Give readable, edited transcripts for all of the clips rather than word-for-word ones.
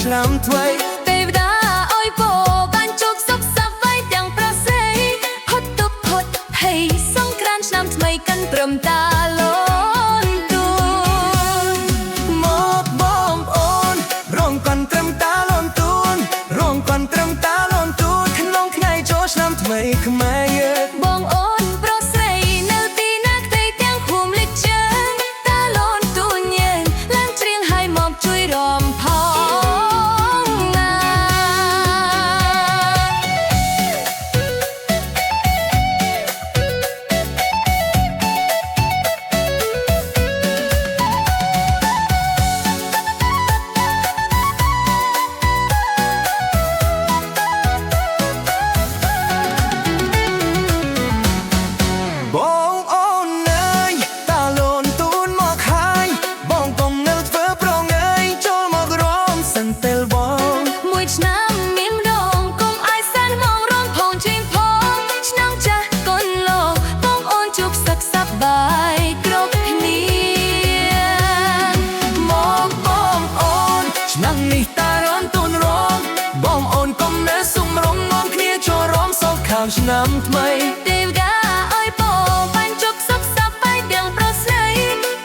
ឆ្នាំថ្មីទេវតាអើយពរបានជួបសុខសប្បាយទាំងប្រស័យផុតទុក្ខផុតភ័យសង្គ្រាមឆ្នាំថ្មីកាន់ព្រមតាលនទួមកបងប្អូនរងកាន់ត្រឹមតាលនទួនរងកាន់ត្រឹមតាលនទួនក្នុងថ្ងៃចូលឆ្នាំថ្មីខ្មែរយើងបងអូនប្រុសស្រីនៅទីណាផ្ទៃទាំងភូមិលេចជើងតាលនទួនយើងឡើងច្រៀងឲ្យមកជួយរំផងណាបងអូនអើយតាលនទួនមកហើយបងកុំនៅធ្វើប្រងើយចូលមករំសិនពេលបងមួយឆ្នាំមានរងកុំឲ្យសានមងរងផងជិញផងឆ្នាំចាស់កូនលោកបងអូនជួបសុខសប្បាយគ្រប់គ្នាមកបងអូនឆ្នាំនេះតារនទួនរងបងអូនកុំនៅសុំរងងំគ្នាចូលរំសោកខាងឆ្នាំថ្មីទេវតាអើយពរបានជួបសុខសប្បាយទាំងប្រស័យ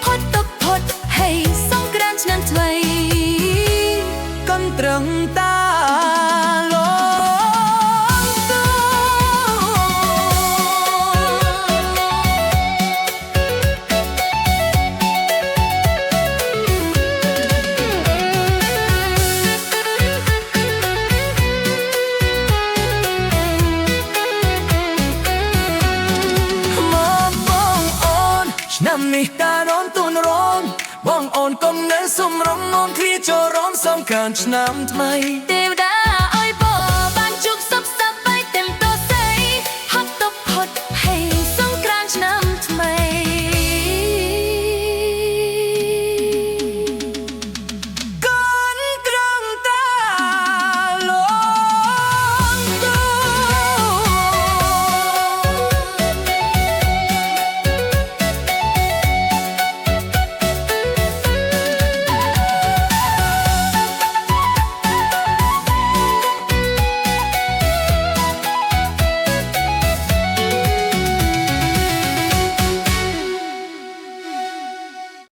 ផុតទុក្ខផុតភ័យសង្គ្រាមឆ្នាំថ្មីកាន់ត្រឹមតាលនទួមកបងអូនឆ្នាំនេះតារនទួនរងបងអូនកុំនៅសុំរងងំគ្នាចូលរំសំខាន់ឆ្នាំថ្មីទេវតា